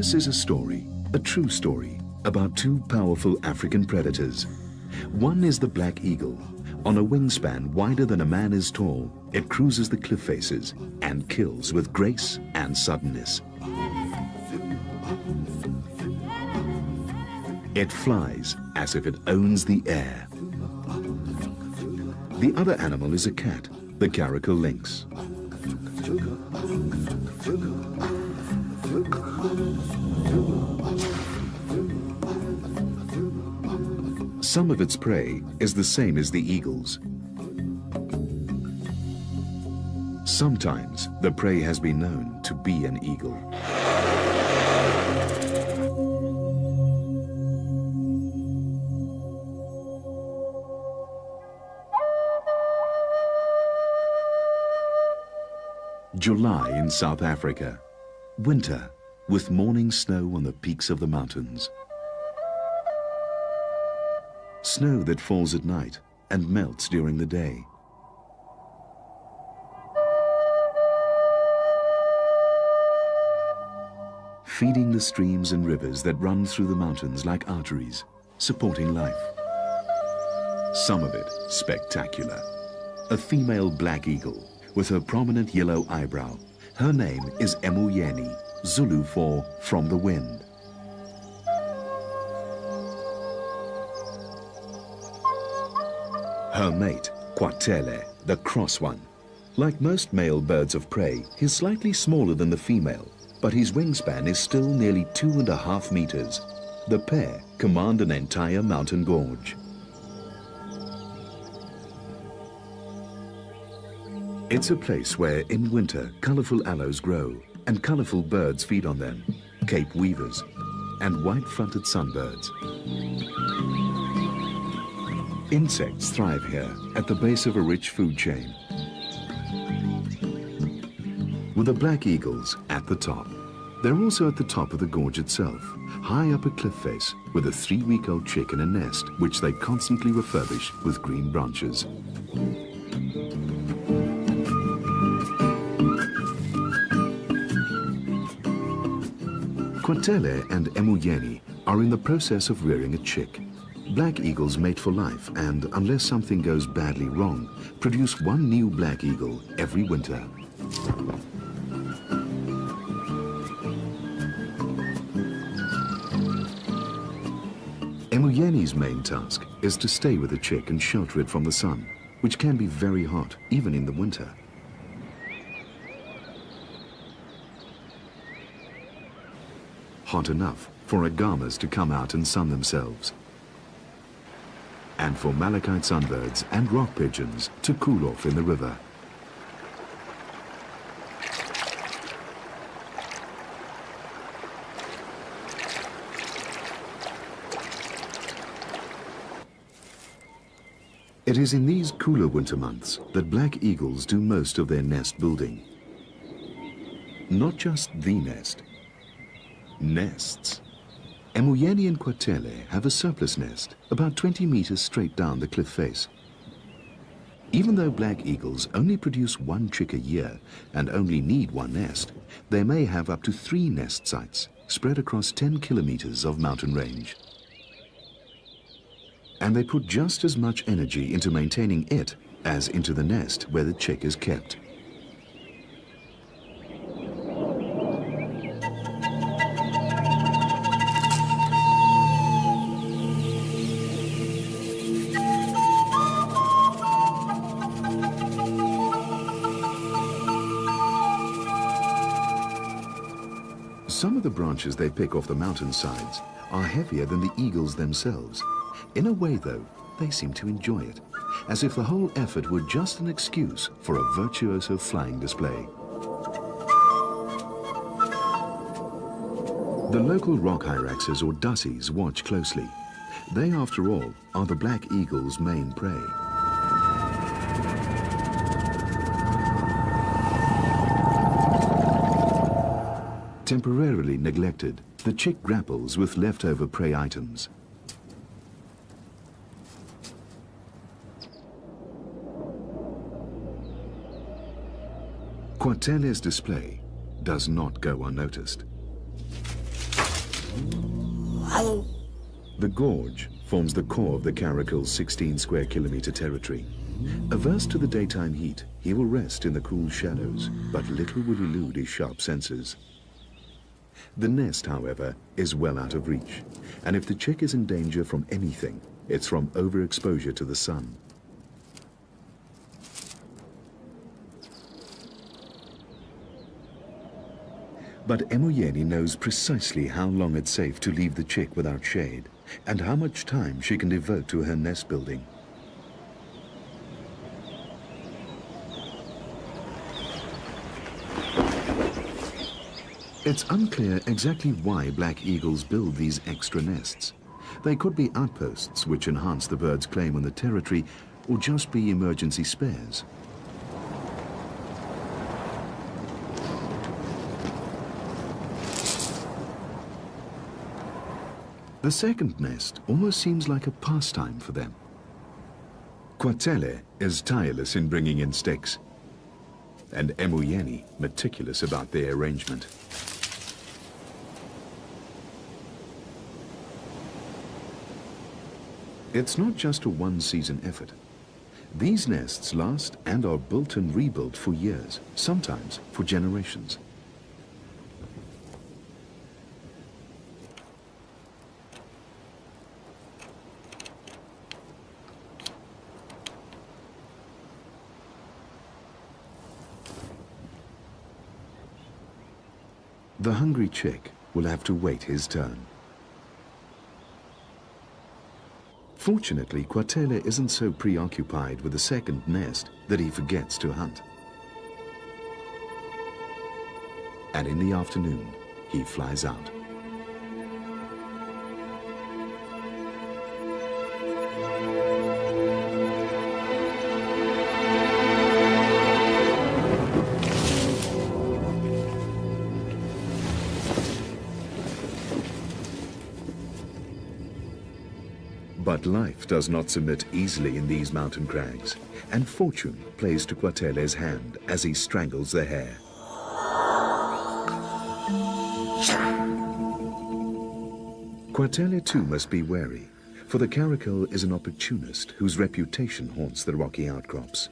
This is a story, a true story, about two powerful African predators. One is the black eagle. On a wingspan wider than a man is tall, it cruises the cliff faces and kills with grace and suddenness. It flies as if it owns the air. The other animal is a cat, the caracal lynx. Some of its prey is the same as the eagle's. Sometimes the prey has been known to be an eagle. July in South Africa. Winter, with morning snow on the peaks of the mountains. Snow that falls at night and melts during the day. Feeding the streams and rivers that run through the mountains like arteries, supporting life. Some of it spectacular. A female black eagle with her prominent yellow eyebrow. Her name is Emuyeni, Zulu for from the wind. Her mate, Kwatele, the cross one. Like most male birds of prey, he's slightly smaller than the female, but his wingspan is still nearly 2.5 meters. The pair command an entire mountain gorge. It's a place where, in winter, colorful aloes grow and colorful birds feed on them, Cape weavers and white-fronted sunbirds. Insects thrive here at the base of a rich food chain, with the black eagles at the top. They're also at the top of the gorge itself, high up a cliff face, with a 3-week-old chick in a nest, which they constantly refurbish with green branches. Kwatele and Emuyeni are in the process of rearing a chick. Black eagles mate for life and, unless something goes badly wrong, produce one new black eagle every winter. Emuyeni's main task is to stay with the chick and shelter it from the sun, which can be very hot, even in the winter. Hot enough for agamas to come out and sun themselves, and for malachite sunbirds and rock pigeons to cool off in the river. It is in these cooler winter months that black eagles do most of their nest building. Not just the nest. Nests. Emuyeni and Kwatele have a surplus nest, about 20 meters straight down the cliff face. Even though black eagles only produce one chick a year and only need one nest, they may have up to 3 nest sites spread across 10 kilometers of mountain range. And they put just as much energy into maintaining it as into the nest where the chick is kept. Some of the branches they pick off the mountainsides are heavier than the eagles themselves. In a way, though, they seem to enjoy it, as if the whole effort were just an excuse for a virtuoso flying display. The local rock hyraxes or dussies watch closely. They, after all, are the black eagle's main prey. Temporarily neglected, the chick grapples with leftover prey items. Kwatele's display does not go unnoticed. The gorge forms the core of the caracal's 16 square kilometer territory. Averse to the daytime heat, he will rest in the cool shadows, but little will elude his sharp senses. The nest, however, is well out of reach, and if the chick is in danger from anything, it's from overexposure to the sun. But Emoyeni knows precisely how long it's safe to leave the chick without shade, and how much time she can devote to her nest building. It's unclear exactly why black eagles build these extra nests. They could be outposts which enhance the bird's claim on the territory, or just be emergency spares. The second nest almost seems like a pastime for them. Kwatele is tireless in bringing in sticks, and Emoyeni meticulous about their arrangement. It's not just a one-season effort. These nests last and are built and rebuilt for years, sometimes for generations. The hungry chick will have to wait his turn. Fortunately, Kwatele isn't so preoccupied with the second nest that he forgets to hunt. And in the afternoon, he flies out. But life does not submit easily in these mountain crags, and fortune plays to Kwatele's hand as he strangles the hare. Kwatele too must be wary, for the caracal is an opportunist whose reputation haunts the rocky outcrops.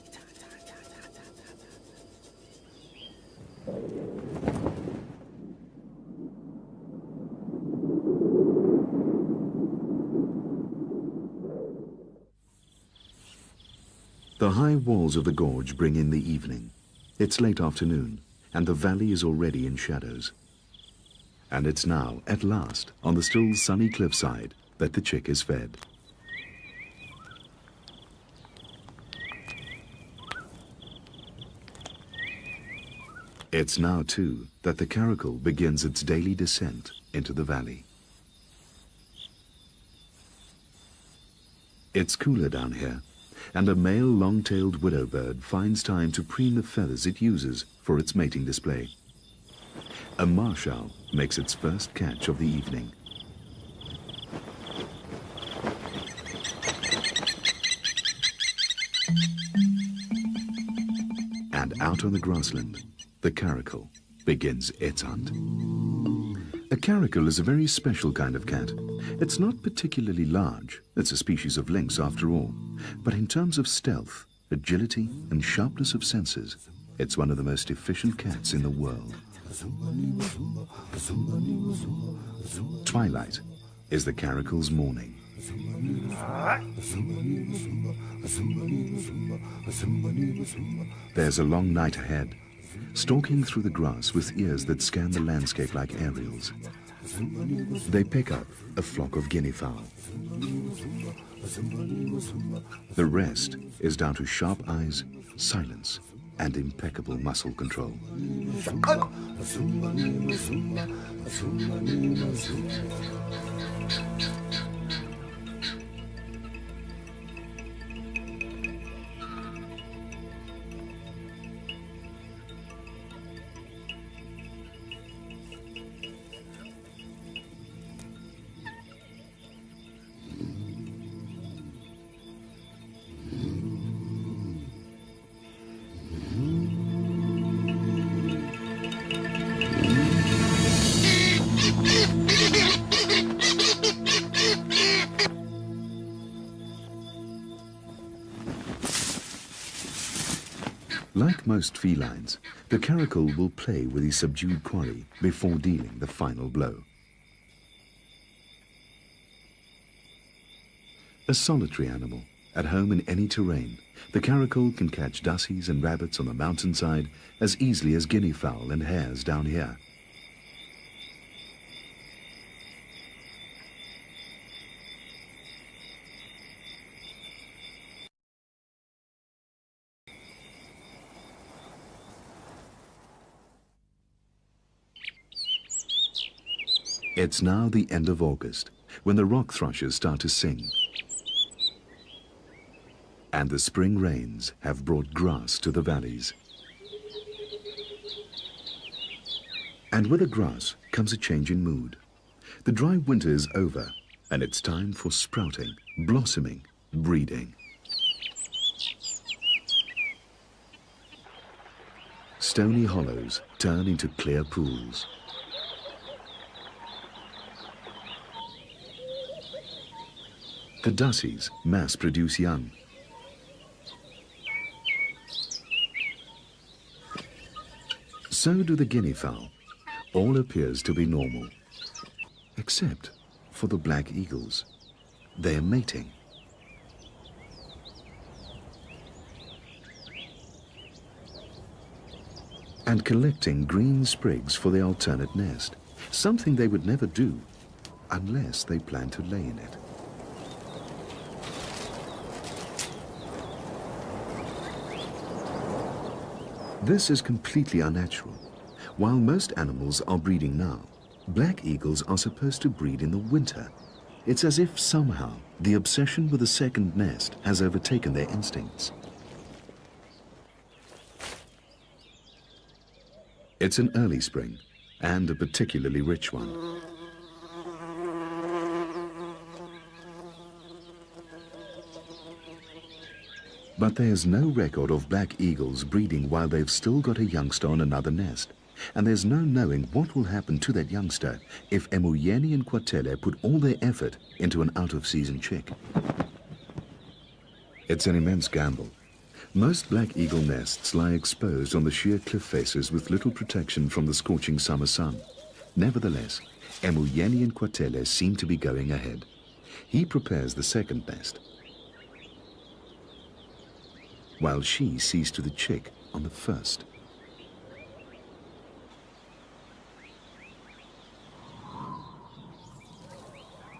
The high walls of the gorge bring in the evening. It's late afternoon, and the valley is already in shadows. And it's now, at last, on the still sunny cliffside, that the chick is fed. It's now, too, that the caracal begins its daily descent into the valley. It's cooler down here, and a male long-tailed widow bird finds time to preen the feathers it uses for its mating display. A marsh owl makes its first catch of the evening. And out on the grassland, the caracal begins its hunt. A caracal is a very special kind of cat. It's not particularly large, it's a species of lynx after all, but in terms of stealth, agility and sharpness of senses, it's one of the most efficient cats in the world. Twilight is the caracal's morning. There's a long night ahead, stalking through the grass with ears that scan the landscape like aerials. They pick up a flock of guinea fowl. The rest is down to sharp eyes, silence, and impeccable muscle control. Like most felines, the caracal will play with his subdued quarry before dealing the final blow. A solitary animal, at home in any terrain, the caracal can catch dussies and rabbits on the mountainside as easily as guinea fowl and hares down here. It's now the end of August, when the rock thrushes start to sing. And the spring rains have brought grass to the valleys. And with the grass comes a change in mood. The dry winter is over, and it's time for sprouting, blossoming, breeding. Stony hollows turn into clear pools. The dussies mass produce young. So do the guinea fowl. All appears to be normal, except for the black eagles. They're mating. And collecting green sprigs for the alternate nest, something they would never do unless they plan to lay in it. This is completely unnatural. While most animals are breeding now, black eagles are supposed to breed in the winter. It's as if somehow the obsession with a second nest has overtaken their instincts. It's an early spring, and a particularly rich one. But there's no record of black eagles breeding while they've still got a youngster on another nest. And there's no knowing what will happen to that youngster if Emuyeni and Kwatele put all their effort into an out-of-season chick. It's an immense gamble. Most black eagle nests lie exposed on the sheer cliff faces with little protection from the scorching summer sun. Nevertheless, Emuyeni and Kwatele seem to be going ahead. He prepares the second nest, while she sees to the chick on the first.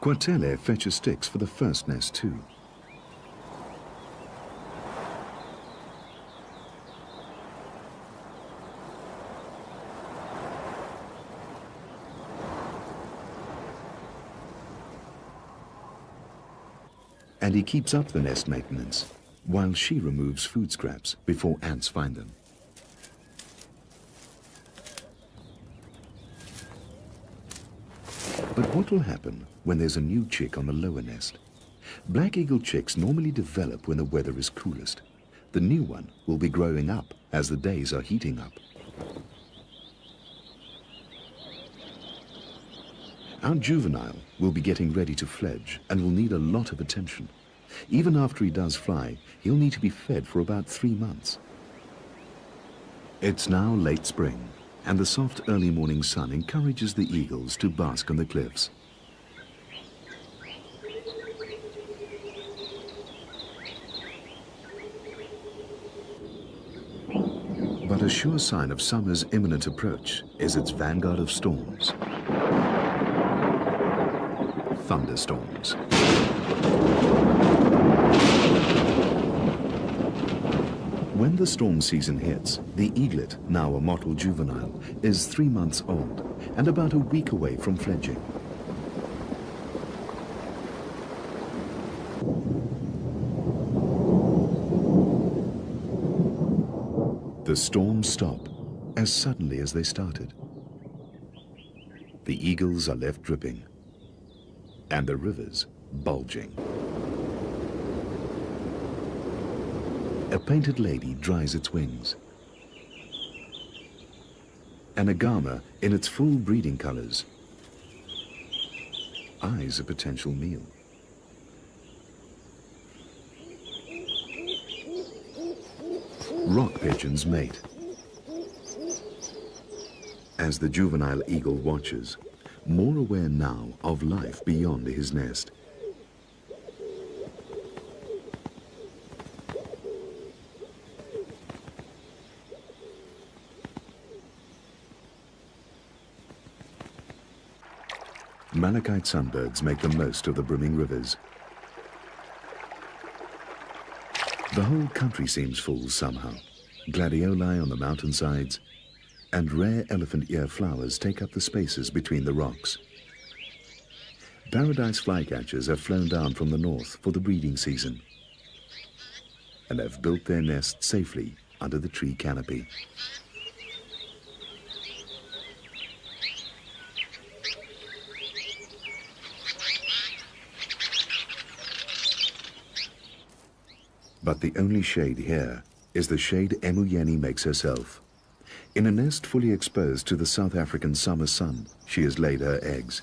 Kwatele fetches sticks for the first nest too. And he keeps up the nest maintenance, while she removes food scraps before ants find them. But what will happen when there's a new chick on the lower nest? Black eagle chicks normally develop when the weather is coolest. The new one will be growing up as the days are heating up. Our juvenile will be getting ready to fledge and will need a lot of attention. Even after he does fly, he'll need to be fed for about 3 months. It's now late spring, and the soft early morning sun encourages the eagles to bask on the cliffs. But a sure sign of summer's imminent approach is its vanguard of storms. Thunderstorms. When the storm season hits, the eaglet, now a mottled juvenile, is 3 months old and about a week away from fledging. The storms stop as suddenly as they started. The eagles are left dripping, and the rivers bulging. A painted lady dries its wings. An agama in its full breeding colors eyes a potential meal. Rock pigeons mate. As the juvenile eagle watches, more aware now of life beyond his nest. Malachite sunbirds make the most of the brimming rivers. The whole country seems full somehow. Gladioli on the mountainsides and rare elephant ear flowers take up the spaces between the rocks. Paradise flycatchers have flown down from the north for the breeding season and have built their nests safely under the tree canopy. But the only shade here is the shade Emuyeni makes herself. In a nest fully exposed to the South African summer sun, she has laid her eggs.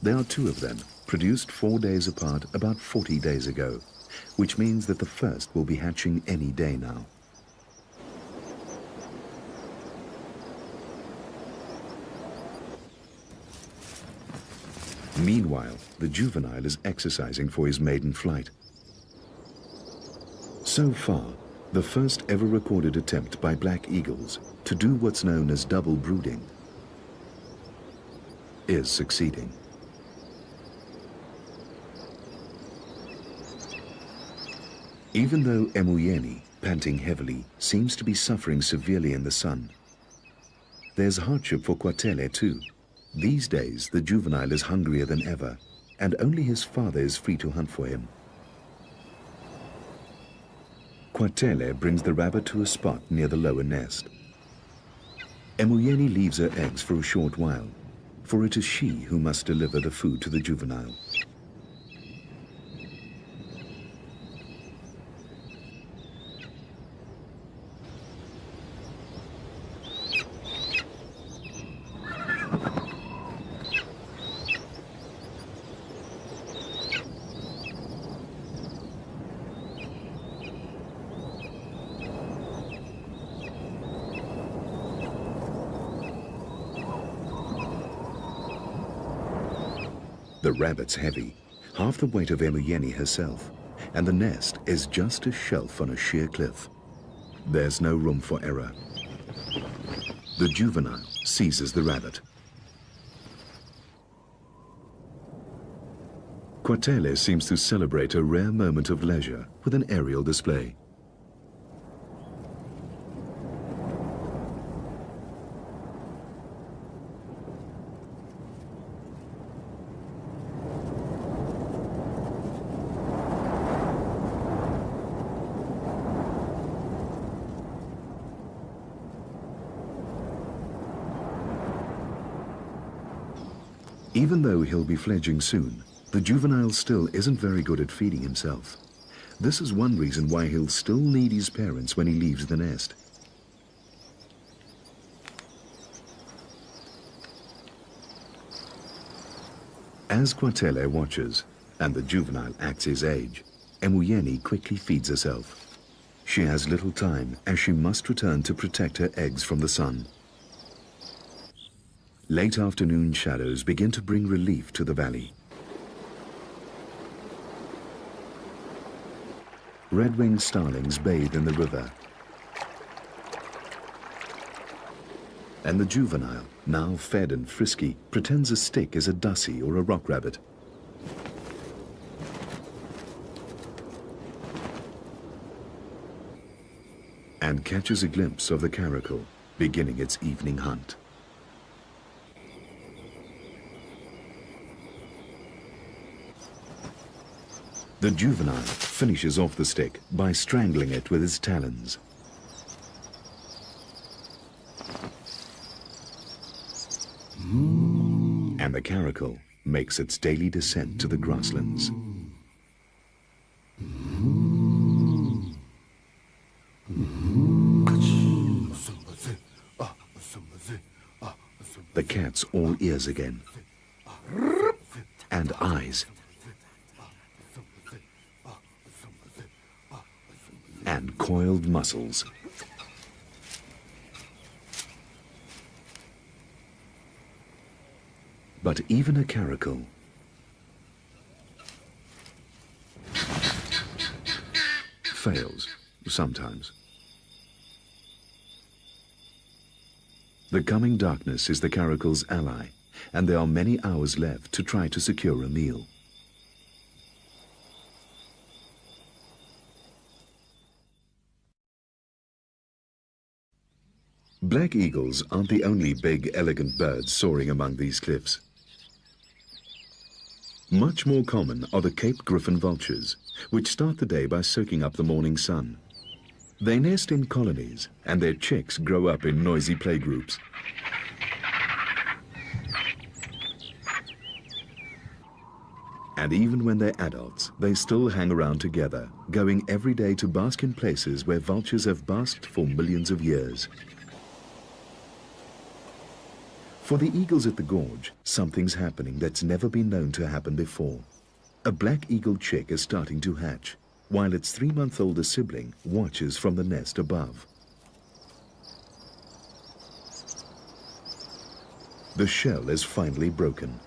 There are 2 of them, produced 4 days apart about 40 days ago, which means that the first will be hatching any day now. Meanwhile, the juvenile is exercising for his maiden flight. So far, the first ever recorded attempt by black eagles to do what's known as double brooding is succeeding. Even though Emuyeni, panting heavily, seems to be suffering severely in the sun, there's hardship for Kwatele too. These days, the juvenile is hungrier than ever, and only his father is free to hunt for him. Kwatele brings the rabbit to a spot near the lower nest. Emuyeni leaves her eggs for a short while, for it is she who must deliver the food to the juvenile. The rabbit's heavy, half the weight of Emuyeni herself, and the nest is just a shelf on a sheer cliff. There's no room for error. The juvenile seizes the rabbit. Kwatele seems to celebrate a rare moment of leisure with an aerial display. Even though he'll be fledging soon, the juvenile still isn't very good at feeding himself. This is one reason why he'll still need his parents when he leaves the nest. As Kwatele watches, and the juvenile acts his age, Emuyeni quickly feeds herself. She has little time, as she must return to protect her eggs from the sun. Late afternoon shadows begin to bring relief to the valley. Red-winged starlings bathe in the river. And the juvenile, now fed and frisky, pretends a stick is a dussie or a rock rabbit. And catches a glimpse of the caracal, beginning its evening hunt. The juvenile finishes off the stick by strangling it with his talons. And the caracal makes its daily descent to the grasslands. The cat's all ears again, and eyes, and coiled muscles. But even a caracal fails sometimes. The coming darkness is the caracal's ally, and there are many hours left to try to secure a meal. Black eagles aren't the only big, elegant birds soaring among these cliffs. Much more common are the Cape griffon vultures, which start the day by soaking up the morning sun. They nest in colonies, and their chicks grow up in noisy playgroups. And even when they're adults, they still hang around together, going every day to bask in places where vultures have basked for millions of years. For the eagles at the gorge, something's happening that's never been known to happen before. A black eagle chick is starting to hatch, while its 3-month-older sibling watches from the nest above. The shell is finally broken.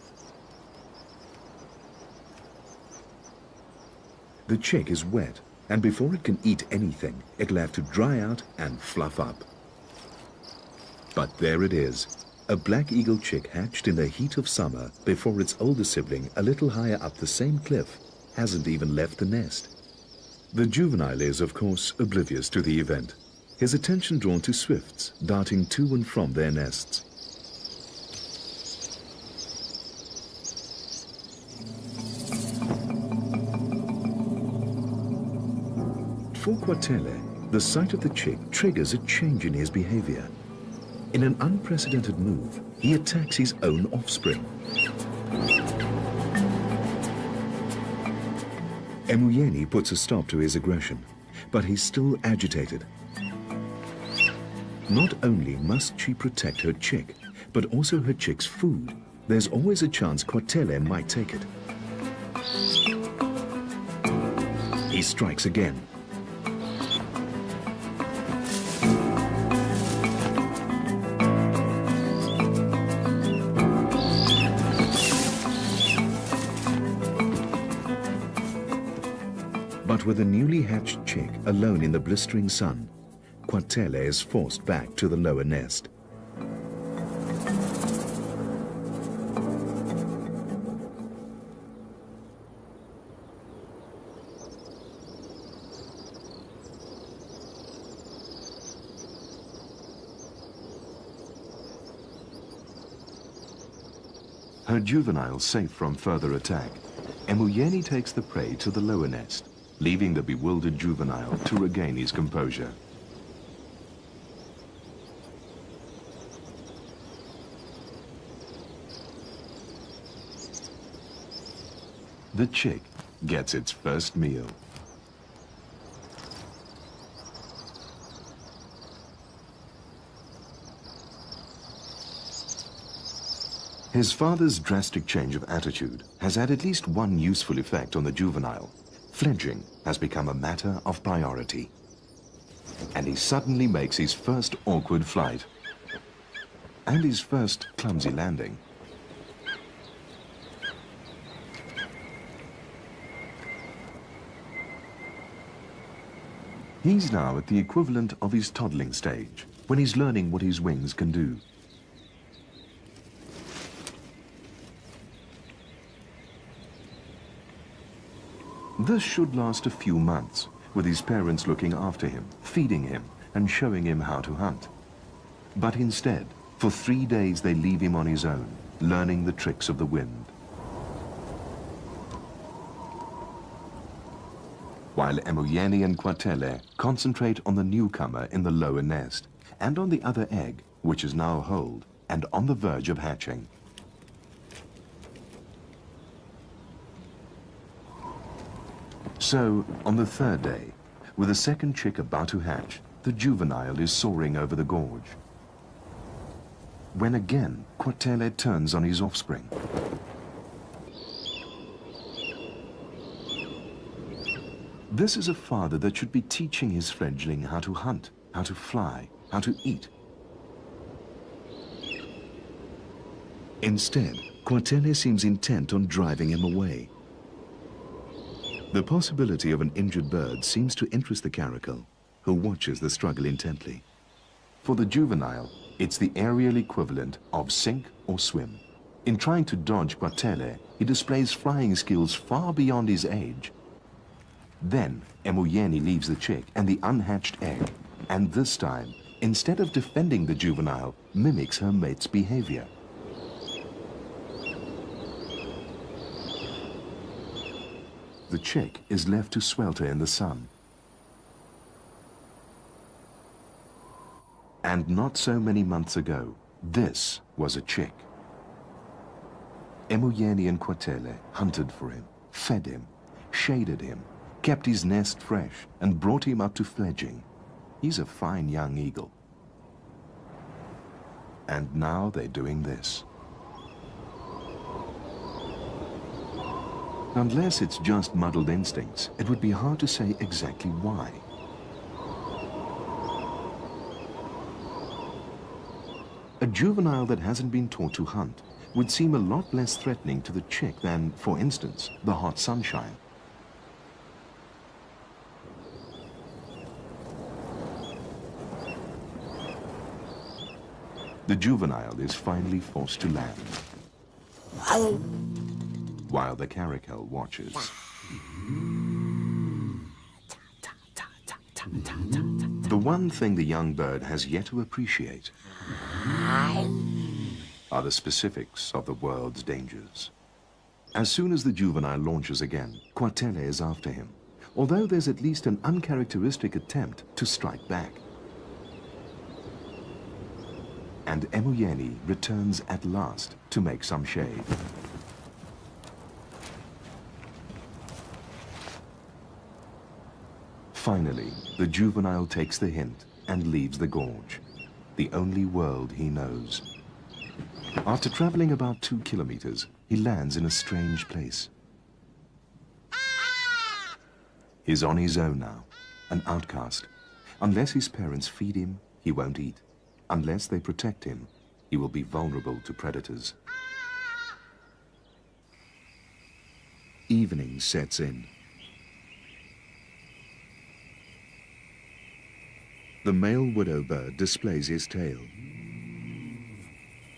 The chick is wet, and before it can eat anything, it'll have to dry out and fluff up. But there it is. A black eagle chick hatched in the heat of summer before its older sibling, a little higher up the same cliff, hasn't even left the nest. The juvenile is, of course, oblivious to the event, his attention drawn to swifts darting to and from their nests. For Quatele, the sight of the chick triggers a change in his behavior. In an unprecedented move, he attacks his own offspring. Emuyeni puts a stop to his aggression, but he's still agitated. Not only must she protect her chick, but also her chick's food. There's always a chance Quatele might take it. He strikes again. But with a newly hatched chick alone in the blistering sun, Quatele is forced back to the lower nest. Her juvenile safe from further attack, Emuyeni takes the prey to the lower nest, leaving the bewildered juvenile to regain his composure. The chick gets its first meal. His father's drastic change of attitude has had at least one useful effect on the juvenile. Fledging has become a matter of priority. And he suddenly makes his first awkward flight. And his first clumsy landing. He's now at the equivalent of his toddling stage, when he's learning what his wings can do. This should last a few months, with his parents looking after him, feeding him, and showing him how to hunt. But instead, for 3 days they leave him on his own, learning the tricks of the wind. While Emuyeni and Quatele concentrate on the newcomer in the lower nest, and on the other egg, which is now holed, and on the verge of hatching. So, on the 3rd day, with a second chick about to hatch, the juvenile is soaring over the gorge. When again, Quatele turns on his offspring. This is a father that should be teaching his fledgling how to hunt, how to fly, how to eat. Instead, Quatele seems intent on driving him away. The possibility of an injured bird seems to interest the caracal, who watches the struggle intently. For the juvenile, it's the aerial equivalent of sink or swim. In trying to dodge Quatele, he displays flying skills far beyond his age. Then, Emoyeni leaves the chick and the unhatched egg, and this time, instead of defending the juvenile, mimics her mate's behavior. The chick is left to swelter in the sun. And not so many months ago, this was a chick. Emoyeni and Quatele hunted for him, fed him, shaded him, kept his nest fresh, and brought him up to fledging. He's a fine young eagle. And now they're doing this. Unless it's just muddled instincts, it would be hard to say exactly why. A juvenile that hasn't been taught to hunt would seem a lot less threatening to the chick than, for instance, the hot sunshine. The juvenile is finally forced to land, while the caracal watches. The one thing the young bird has yet to appreciate are the specifics of the world's dangers. As soon as the juvenile launches again, Quatele is after him, although there's at least an uncharacteristic attempt to strike back. And Emoyeni returns at last to make some shade. Finally, the juvenile takes the hint and leaves the gorge, the only world he knows. After traveling about 2 kilometers, he lands in a strange place. He's on his own now, an outcast. Unless his parents feed him, he won't eat. Unless they protect him, he will be vulnerable to predators. Evening sets in. The male widow bird displays his tail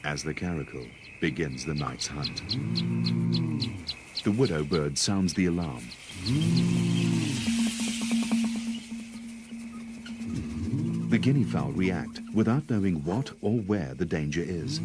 as the caracal begins the night's hunt. The widow bird sounds the alarm. The guinea fowl react without knowing what or where the danger is.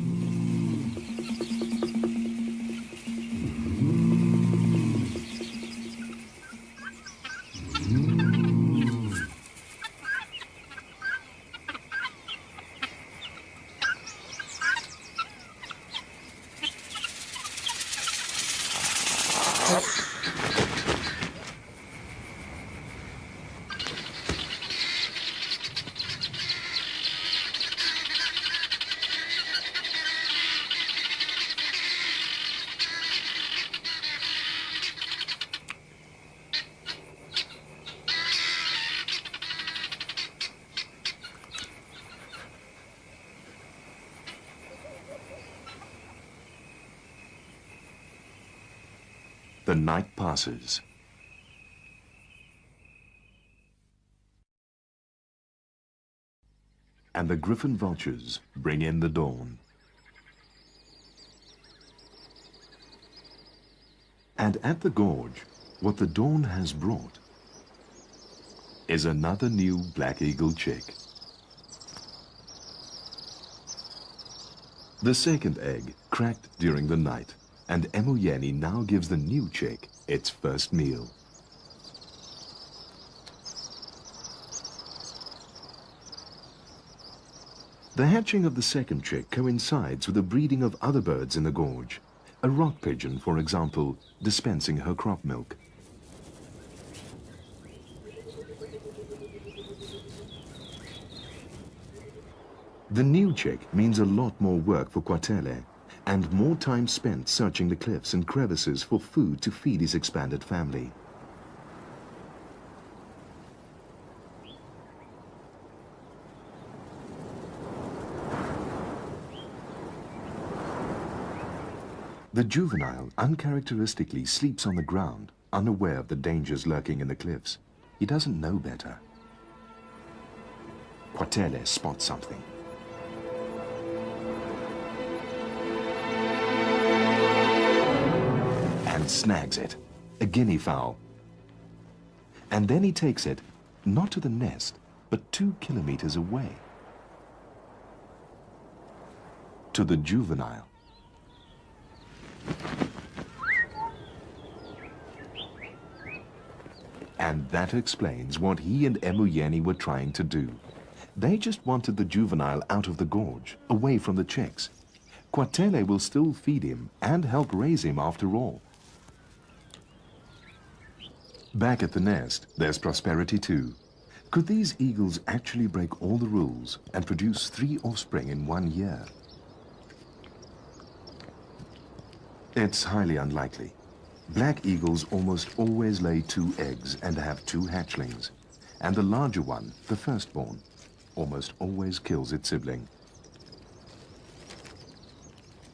The night passes. And the griffon vultures bring in the dawn. And at the gorge, what the dawn has brought is another new black eagle chick. The second egg cracked during the night, and Emoyeni now gives the new chick its first meal. The hatching of the second chick coincides with the breeding of other birds in the gorge. A rock pigeon, for example, dispensing her crop milk. The new chick means a lot more work for Quatele, and more time spent searching the cliffs and crevices for food to feed his expanded family. The juvenile uncharacteristically sleeps on the ground, unaware of the dangers lurking in the cliffs. He doesn't know better. Quatele spots something. And snags it, a guinea fowl. And then he takes it, not to the nest, but 2 kilometers away. To the juvenile. And that explains what he and Emuyeni were trying to do. They just wanted the juvenile out of the gorge, away from the chicks. Quatele will still feed him and help raise him after all. Back at the nest, there's prosperity too. Could these eagles actually break all the rules and produce 3 offspring in 1 year? It's highly unlikely. Black eagles almost always lay 2 eggs and have 2 hatchlings. And the larger one, the firstborn, almost always kills its sibling.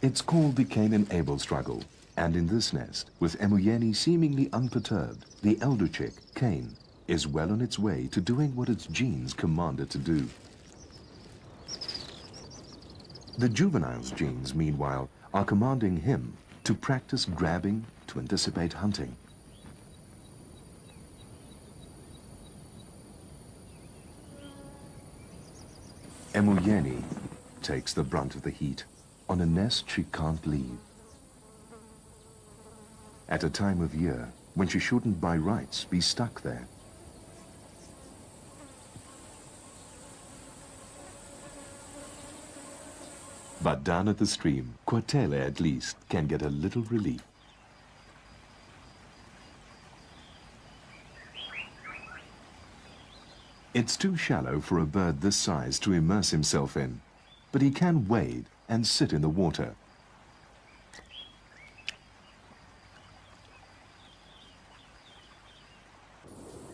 It's called the Cain-and-Abel struggle. And in this nest, with Emuyeni seemingly unperturbed, the elder chick, Cain, is well on its way to doing what its genes command it to do. The juvenile's genes, meanwhile, are commanding him to practice grabbing, to anticipate hunting. Emuyeni takes the brunt of the heat on a nest she can't leave. At a time of year when she shouldn't by rights be stuck there. But down at the stream, Quatele at least can get a little relief. It's too shallow for a bird this size to immerse himself in, but he can wade and sit in the water.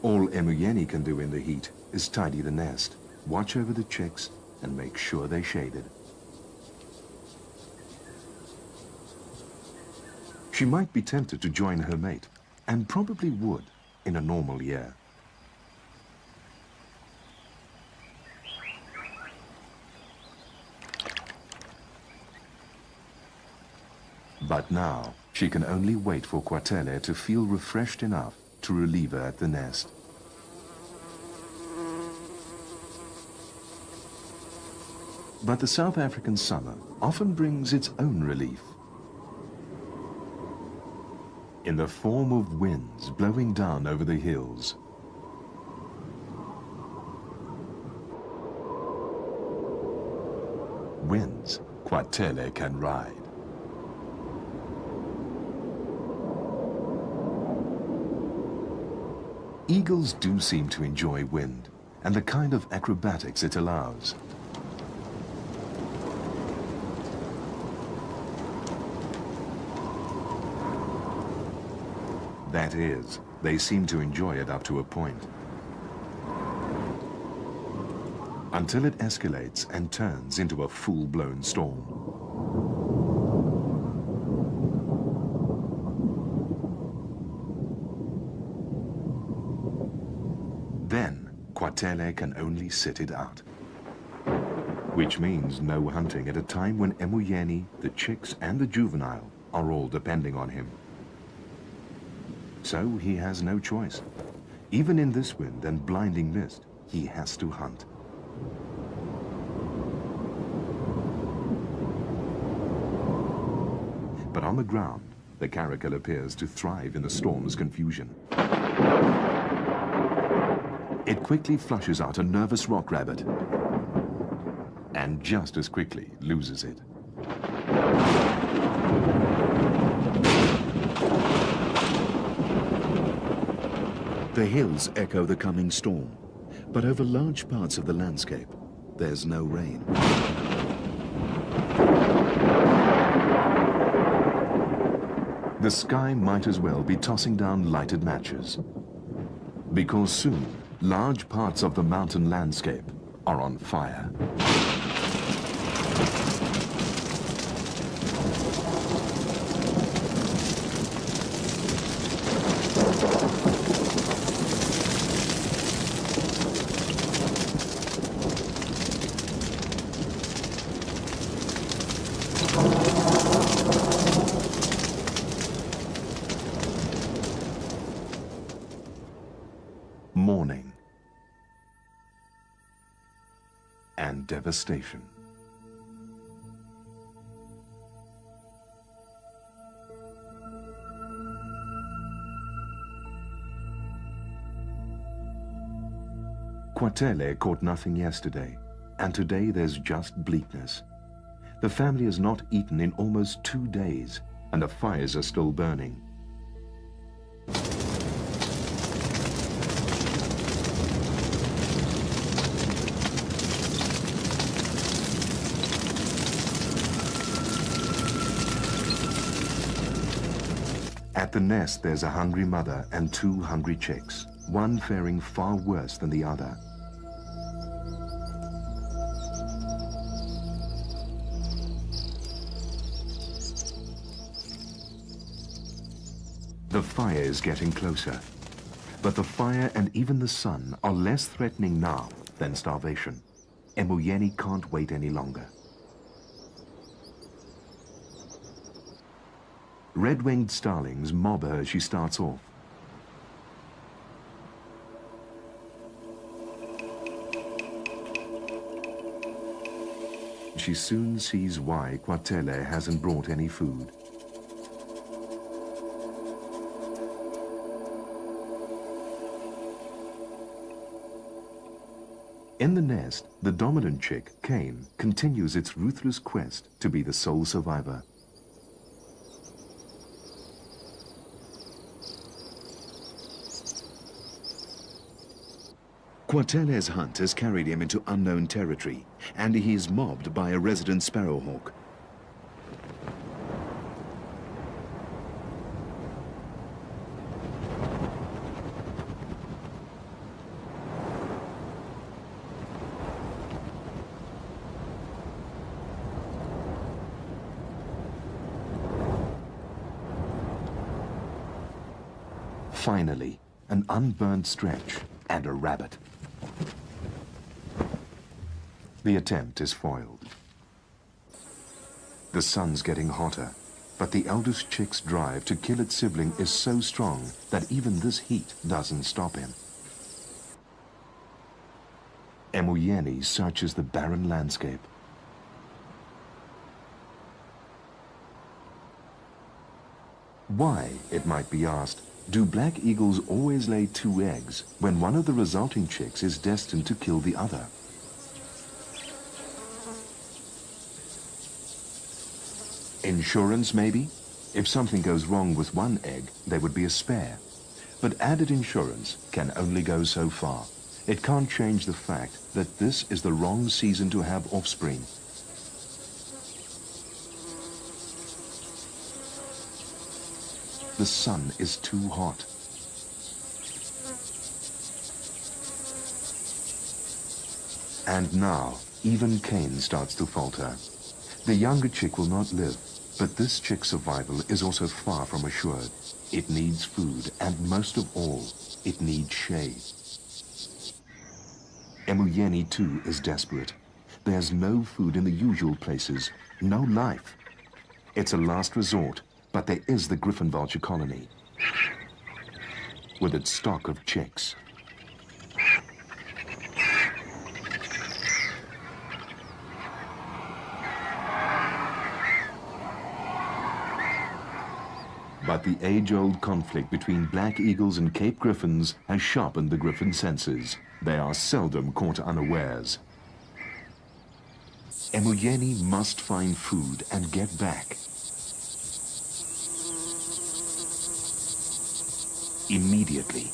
All Emuyeni can do in the heat is tidy the nest, watch over the chicks, and make sure they're shaded. She might be tempted to join her mate, and probably would in a normal year. But now, she can only wait for Quatele to feel refreshed enough to relieve her at the nest. But the South African summer often brings its own relief. In the form of winds blowing down over the hills. Winds Quatele can ride. Eagles do seem to enjoy wind and the kind of acrobatics it allows. That is, they seem to enjoy it up to a point. Until it escalates and turns into a full-blown storm. Then, Quatele can only sit it out. Which means no hunting at a time when Emuyeni, the chicks and the juvenile are all depending on him. So he has no choice. Even in this wind and blinding mist, he has to hunt. But on the ground, the caracal appears to thrive in the storm's confusion. It quickly flushes out a nervous rock rabbit, and just as quickly loses it. The hills echo the coming storm, but over large parts of the landscape, there's no rain. The sky might as well be tossing down lighted matches, because soon, large parts of the mountain landscape are on fire. mourning, and devastation. Quatele caught nothing yesterday, and today there's just bleakness. The family has not eaten in almost 2 days, and the fires are still burning. At the nest, there's a hungry mother and 2 hungry chicks, one faring far worse than the other. The fire is getting closer, but the fire and even the sun are less threatening now than starvation. Emuyeni can't wait any longer. Red-winged starlings mob her as she starts off. She soon sees why Quatele hasn't brought any food. In the nest, the dominant chick, Cain, continues its ruthless quest to be the sole survivor. Quatele's hunt has carried him into unknown territory, and he is mobbed by a resident sparrowhawk. Finally, an unburned stretch and a rabbit. The attempt is foiled. The sun's getting hotter, but the eldest chick's drive to kill its sibling is so strong that even this heat doesn't stop him. Emuyeni searches the barren landscape. Why, it might be asked, do black eagles always lay 2 eggs when one of the resulting chicks is destined to kill the other? Insurance, maybe? If something goes wrong with one egg, there would be a spare. But added insurance can only go so far. It can't change the fact that this is the wrong season to have offspring. The sun is too hot. And now, even Cain starts to falter. The younger chick will not live, but this chick's survival is also far from assured. It needs food, and most of all, it needs shade. Emuyeni too is desperate. There's no food in the usual places, no life. It's a last resort, but there is the griffon vulture colony, with its stock of chicks. But the age-old conflict between black eagles and Cape griffons has sharpened the griffon senses. They are seldom caught unawares. Emuyeni must find food and get back. Immediately.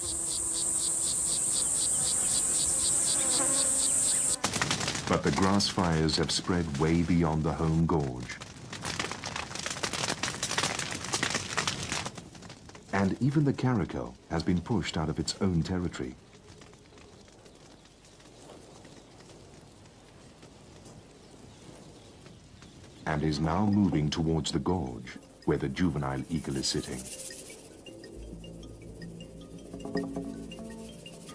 But the grass fires have spread way beyond the home gorge. And even the caracal has been pushed out of its own territory. And is now moving towards the gorge, where the juvenile eagle is sitting.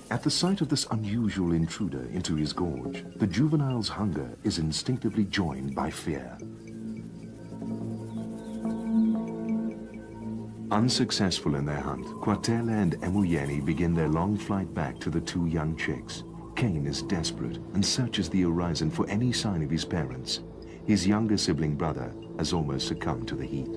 At the sight of this unusual intruder into his gorge, the juvenile's hunger is instinctively joined by fear. Unsuccessful in their hunt, Quartele and Emuyeni begin their long flight back to the two young chicks. Cain is desperate and searches the horizon for any sign of his parents. His younger sibling brother has almost succumbed to the heat.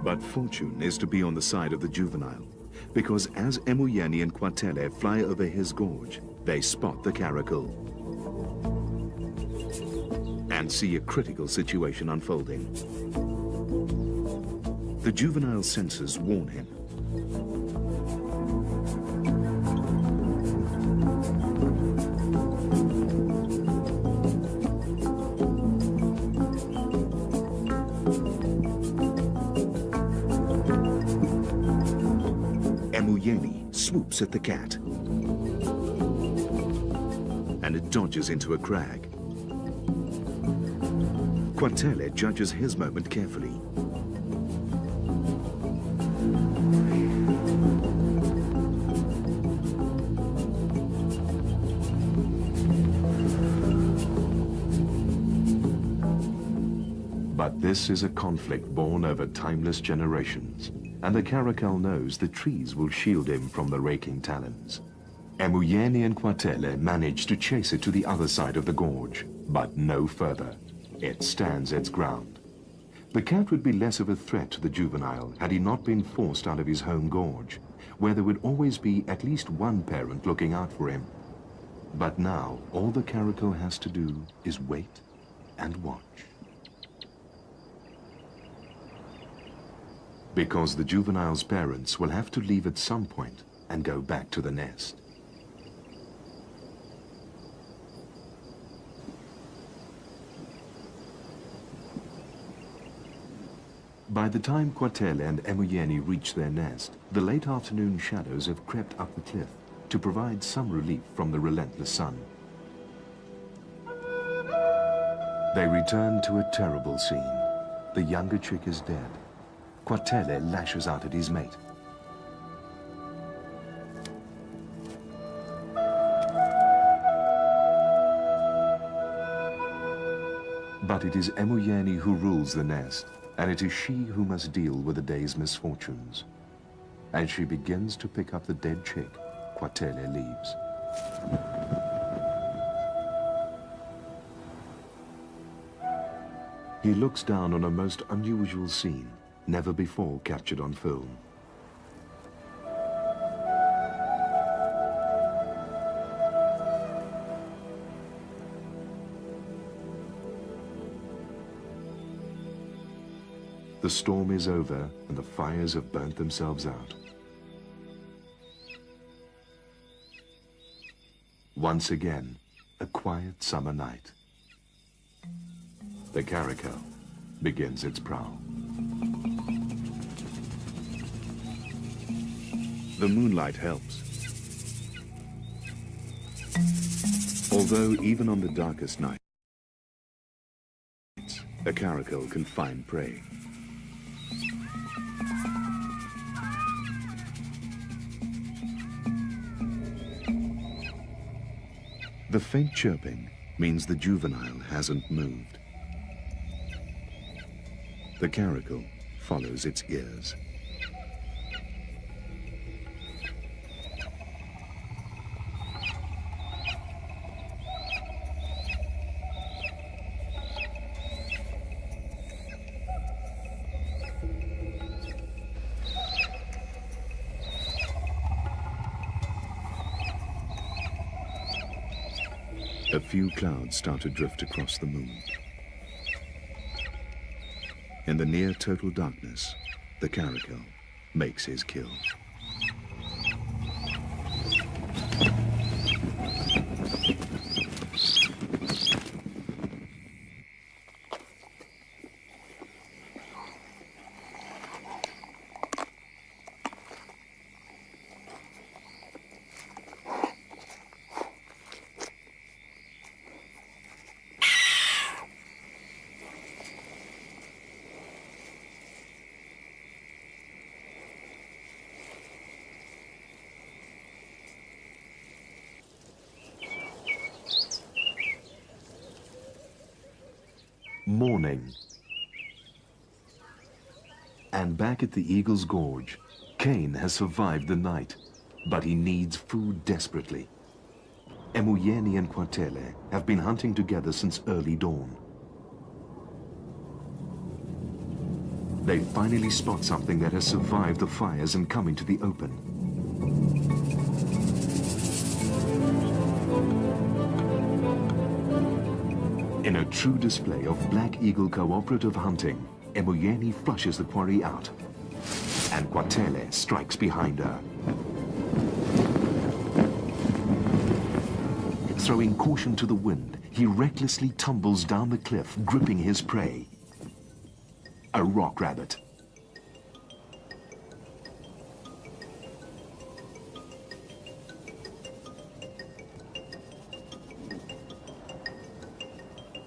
But fortune is to be on the side of the juvenile, because as Emuyeni and Quartele fly over his gorge, they spot the caracal and see a critical situation unfolding. The juvenile's senses warn him. Emuyeni swoops at the cat, and it dodges into a crag. Quartele judges his moment carefully. But this is a conflict born over timeless generations, and the caracal knows the trees will shield him from the raking talons. Emuyeni and Quartele manage to chase it to the other side of the gorge, but no further. It stands its ground. The cat would be less of a threat to the juvenile had he not been forced out of his home gorge, where there would always be at least one parent looking out for him. But now, all the caracal has to do is wait and watch. Because the juvenile's parents will have to leave at some point and go back to the nest. By the time Quartele and Emuyeni reach their nest, the late afternoon shadows have crept up the cliff to provide some relief from the relentless sun. They return to a terrible scene. The younger chick is dead. Quartele lashes out at his mate. But it is Emuyeni who rules the nest, and it is she who must deal with the day's misfortunes. As she begins to pick up the dead chick, Quartele leaves. He looks down on a most unusual scene, never before captured on film. The storm is over and the fires have burnt themselves out. Once again, a quiet summer night. The caracal begins its prowl. The moonlight helps. Although even on the darkest nights, a caracal can find prey. The faint chirping means the juvenile hasn't moved. The caracal follows its ears. A few clouds start to drift across the moon. In the near total darkness, the caracal makes his kill. Morning. And back at the Eagle's Gorge, Cain has survived the night, but he needs food desperately. Emuyeni and Kwatele have been hunting together since early dawn. They finally spot something that has survived the fires and come into the open. In a true display of Black Eagle cooperative hunting, Emuyeni flushes the quarry out, and Kwatele strikes behind her. Throwing caution to the wind, he recklessly tumbles down the cliff, gripping his prey. A rock rabbit.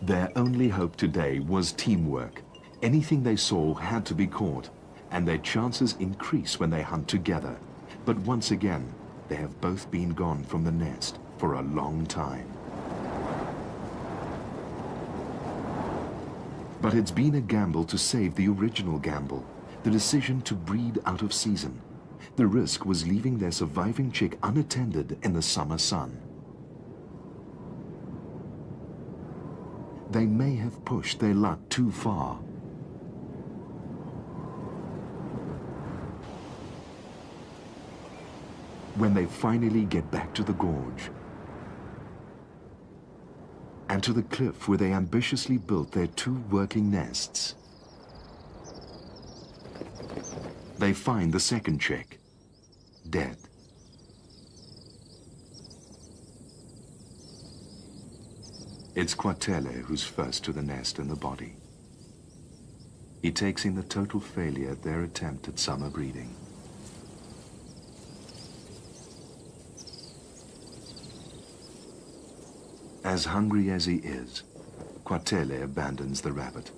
Their only hope today was teamwork. Anything they saw had to be caught, and their chances increase when they hunt together. But once again, they have both been gone from the nest for a long time. But it's been a gamble to save the original gamble, the decision to breed out of season. The risk was leaving their surviving chick unattended in the summer sun. They may have pushed their luck too far. When they finally get back to the gorge, and to the cliff where they ambitiously built their 2 working nests, they find the second chick, dead. It's Kwatele who's first to the nest and the body. He takes in the total failure at their attempt at summer breeding. As hungry as he is, Kwatele abandons the rabbit.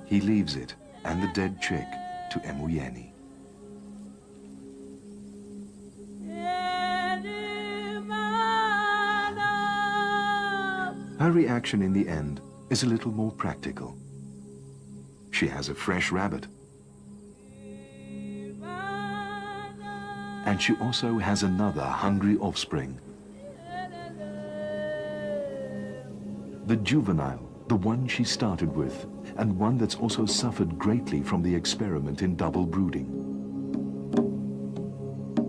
He leaves it and the dead chick to Emuyeni. Her reaction in the end is a little more practical. She has a fresh rabbit. And she also has another hungry offspring. The juvenile, the one she started with, and one that's also suffered greatly from the experiment in double brooding.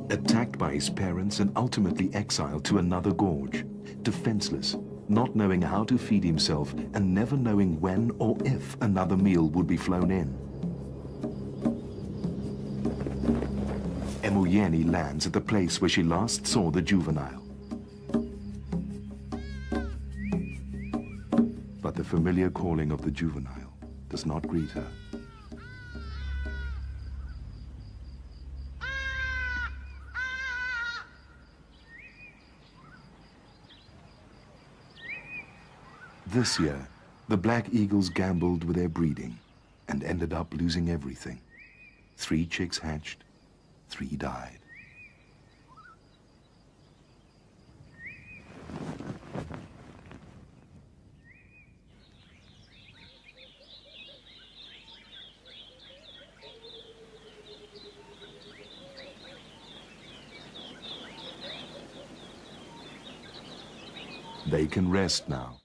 Attacked by his parents and ultimately exiled to another gorge, defenseless, not knowing how to feed himself and never knowing when or if another meal would be flown in. Emuyeni lands at the place where she last saw the juvenile. But the familiar calling of the juvenile does not greet her. This year, the black eagles gambled with their breeding and ended up losing everything. 3 chicks hatched, 3 died. They can rest now,